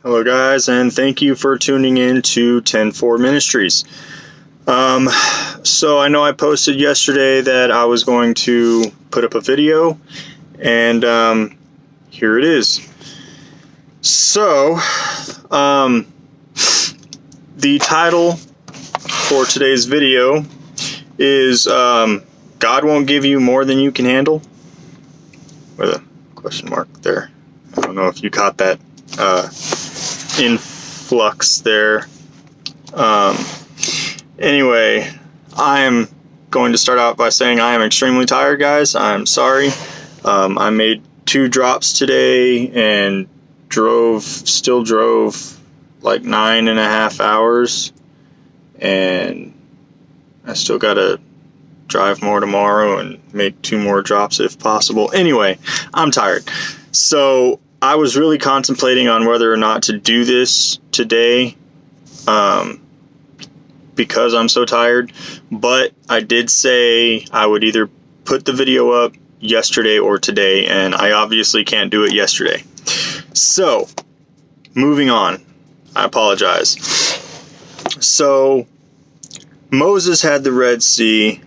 Hello guys, and thank you for tuning in to 10-4 Ministries. So I know I posted yesterday that I was going to put up a video, and here it is. So, the title for today's video is God Won't Give You More Than You Can Handle, with a question mark there. I don't know if you caught that influx there. Anyway, I am going to start out by saying I am extremely tired, guys. I'm sorry. I made 2 drops today and still drove like 9.5 hours, and I still gotta drive more tomorrow and make 2 more drops if possible. Anyway, I'm tired. So I was really contemplating on whether or not to do this today, because I'm so tired, but I did say I would either put the video up yesterday or today, and I obviously can't do it yesterday. So, moving on. I apologize. So, Moses had the Red Sea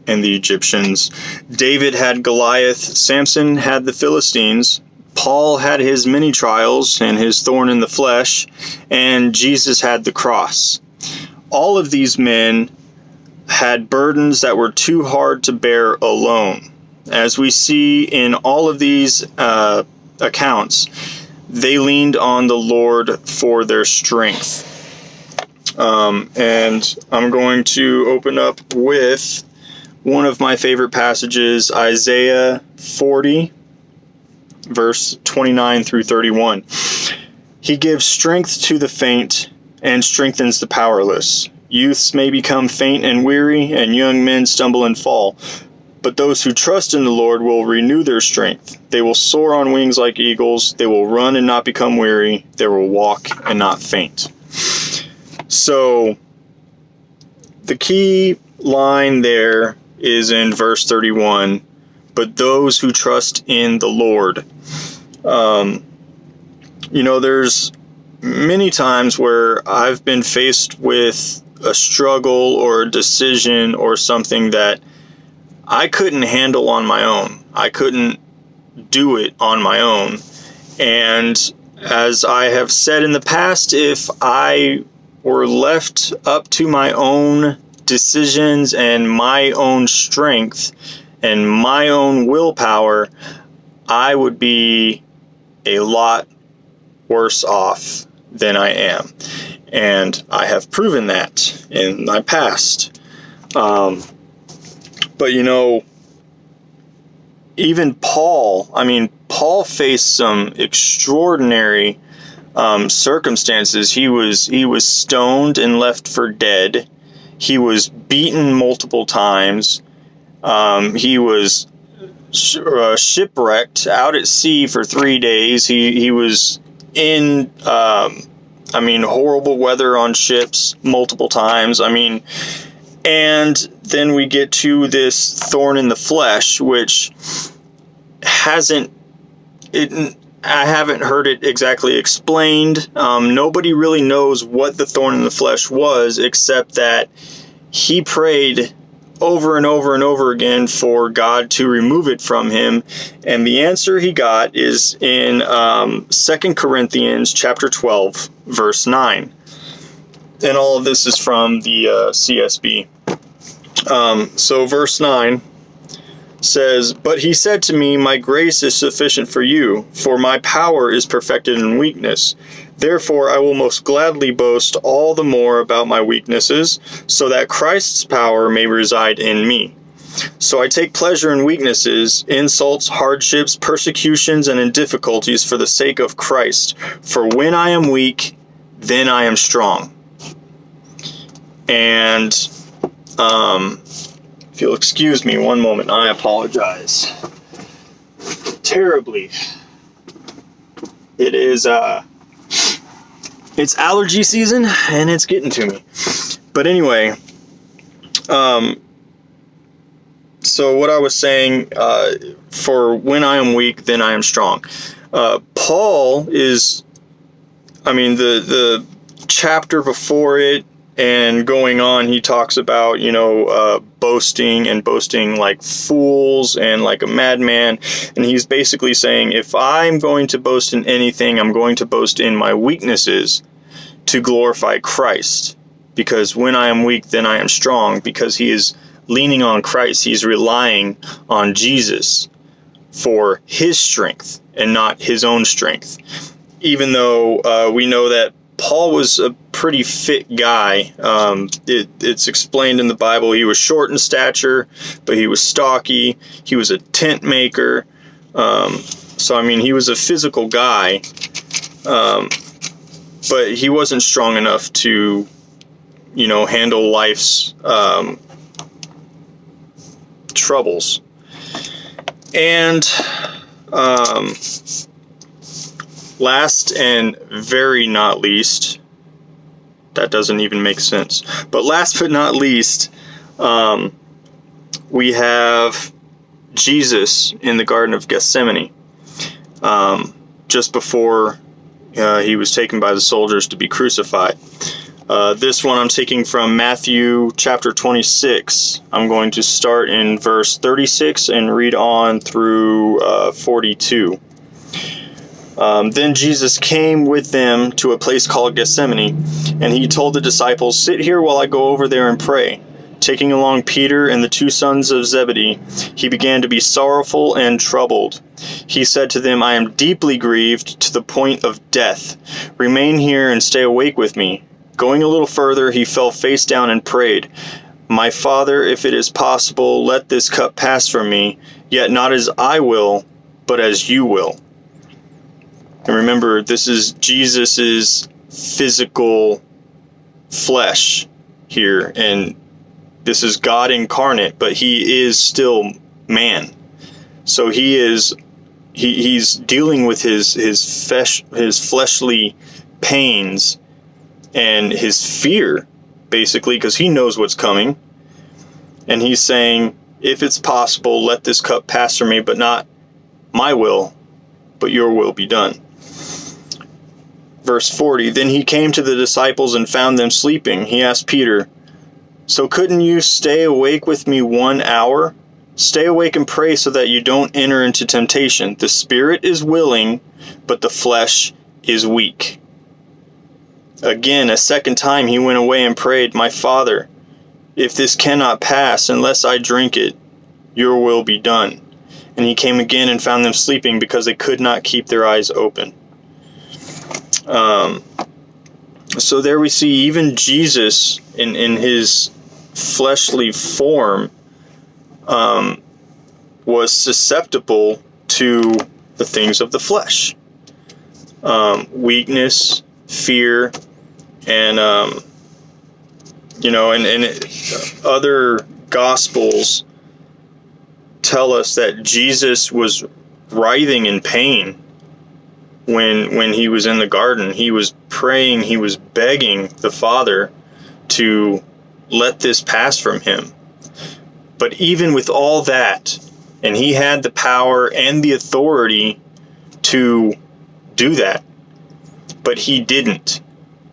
and the Egyptians. David had Goliath. Samson had the Philistines. Paul had his many trials and his thorn in the flesh. And Jesus had the cross. All of these men had burdens that were too hard to bear alone. As we see in all of these accounts, they leaned on the Lord for their strength. And I'm going to open up with one of my favorite passages, Isaiah 40, verse 29 through 31. He gives strength to the faint and strengthens the powerless. Youths may become faint and weary, and young men stumble and fall. But those who trust in the Lord will renew their strength. They will soar on wings like eagles. They will run and not become weary. They will walk and not faint. So, the key line there is in verse 31. But those who trust in the Lord. There's many times where I've been faced with a struggle or a decision or something that I couldn't handle on my own. I couldn't do it on my own. And as I have said in the past, if I were left up to my own decisions and my own strength and my own willpower, I would be a lot worse off than I am. And I have proven that in my past. But even Paul faced some extraordinary circumstances. He was stoned and left for dead. He was beaten multiple times. He was shipwrecked out at sea for 3 days. He was in horrible weather on ships multiple times. And then we get to this thorn in the flesh, which I haven't heard it exactly explained. Nobody really knows what the thorn in the flesh was, except that he prayed over and over and over again for God to remove it from him. And the answer he got is in 2 Corinthians chapter 12, verse 9. And all of this is from the CSB. So verse 9 says, "But he said to me, my grace is sufficient for you, for my power is perfected in weakness. Therefore I will most gladly boast all the more about my weaknesses, so that Christ's power may reside in me. So I take pleasure in weaknesses, insults, hardships, persecutions, and in difficulties for the sake of Christ. For when I am weak, then I am strong." And if you'll excuse me one moment, I apologize terribly. It is it's allergy season and it's getting to me. But anyway, so what I was saying, for when I am weak, then I am strong. Paul is I mean, the chapter before it and going on, he talks about, boasting and boasting like fools and like a madman. And he's basically saying, if I'm going to boast in anything, I'm going to boast in my weaknesses to glorify Christ. Because when I am weak, then I am strong. Because he is leaning on Christ. He's relying on Jesus for his strength and not his own strength. Even though we know that Paul was a pretty fit guy. It's explained in the Bible. He was short in stature, but he was stocky. He was a tent maker. So, I mean, he was a physical guy. But he wasn't strong enough to, handle life's troubles. And last and very not least, that doesn't even make sense, but last but not least, we have Jesus in the Garden of Gethsemane, just before he was taken by the soldiers to be crucified. This one I'm taking from Matthew chapter 26. I'm going to start in verse 36 and read on through 42. Then Jesus came with them to a place called Gethsemane, and he told the disciples, "Sit here while I go over there and pray." Taking along Peter and the two sons of Zebedee, he began to be sorrowful and troubled. He said to them, "I am deeply grieved to the point of death. Remain here and stay awake with me." Going a little further, he fell face down and prayed, "My Father, if it is possible, let this cup pass from me, yet not as I will, but as you will." And remember, this is Jesus's physical flesh here, and this is God incarnate, but he is still man. So he's dealing with his fleshly pains and his fear, basically, because he knows what's coming. And he's saying, if it's possible, let this cup pass from me, but not my will, but your will be done. Verse 40, then he came to the disciples and found them sleeping. He asked Peter, "So couldn't you stay awake with me 1 hour? Stay awake and pray so that you don't enter into temptation. The spirit is willing, but the flesh is weak." Again, a second time he went away and prayed, "My Father, if this cannot pass unless I drink it, your will be done." And he came again and found them sleeping because they could not keep their eyes open. So there we see even Jesus in his fleshly form was susceptible to the things of the flesh. Weakness, fear, and other gospels tell us that Jesus was writhing in pain when he was in the garden. He was praying, he was begging the Father to let this pass from him. But even with all that, and he had the power and the authority to do that, but he didn't,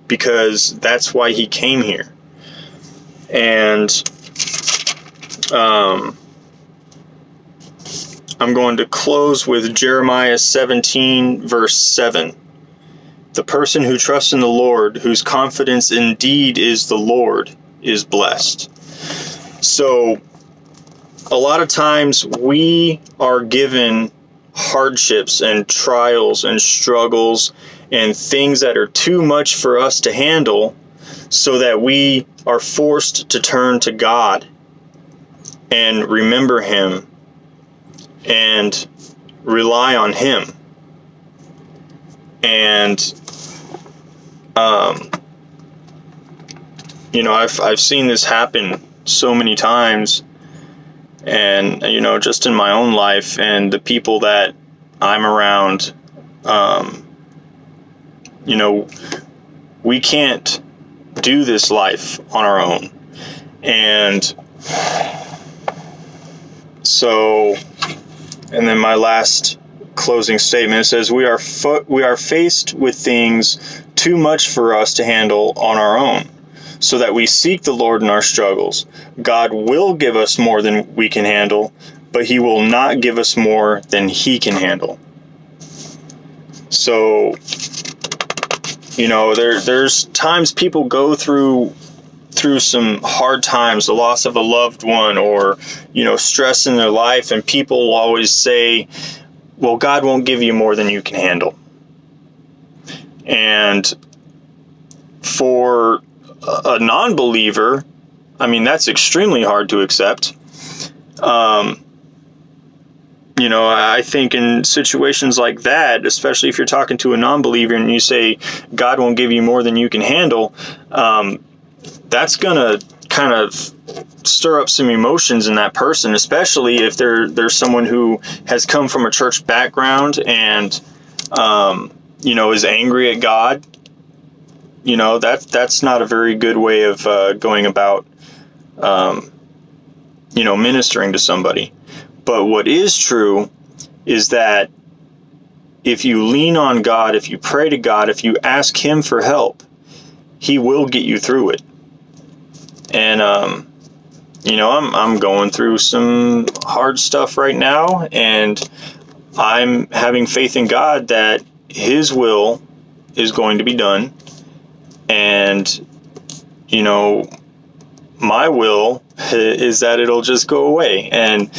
because that's why he came here. And I'm going to close with Jeremiah 17, verse 7. The person who trusts in the Lord, whose confidence indeed is the Lord, is blessed. So, a lot of times we are given hardships and trials and struggles and things that are too much for us to handle, so that we are forced to turn to God and remember Him and rely on Him. And I've seen this happen so many times, and just in my own life and the people that I'm around. We can't do this life on our own. And so, and then my last closing statement. It says, we are faced with things too much for us to handle on our own, so that we seek the Lord in our struggles. God will give us more than we can handle, but he will not give us more than he can handle. So, there's times people go through some hard times, the loss of a loved one, or, stress in their life, and people always say, well, God won't give you more than you can handle. And for a non-believer, that's extremely hard to accept. I think in situations like that, especially if you're talking to a non-believer and you say, God won't give you more than you can handle, that's going to kind of stir up some emotions in that person, especially if there's someone who has come from a church background and, is angry at God. That's not a very good way of going about, ministering to somebody. But what is true is that if you lean on God, if you pray to God, if you ask him for help, he will get you through it. And, I'm going through some hard stuff right now, and I'm having faith in God that his will is going to be done. And, my will is that it'll just go away. And,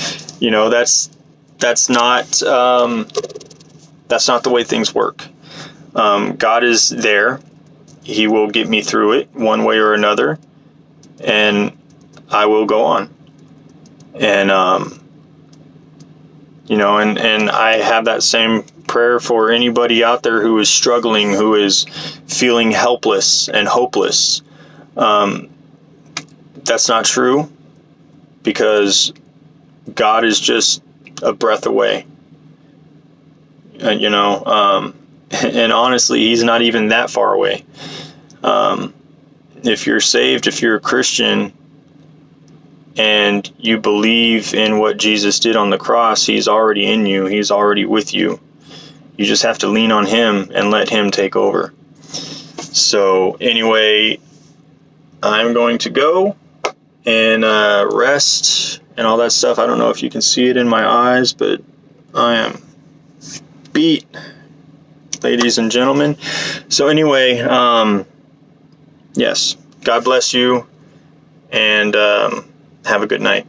that's not the way things work. God is there. He will get me through it one way or another, and I will go on. And, and I have that same prayer for anybody out there who is struggling, who is feeling helpless and hopeless. That's not true, because God is just a breath away. And honestly, he's not even that far away. If you're saved, if you're a Christian, and you believe in what Jesus did on the cross, he's already in you. He's already with you. You just have to lean on him and let him take over. So anyway, I'm going to go and rest and all that stuff. I don't know if you can see it in my eyes, but I am beat, ladies and gentlemen. So anyway, yes, God bless you, and have a good night.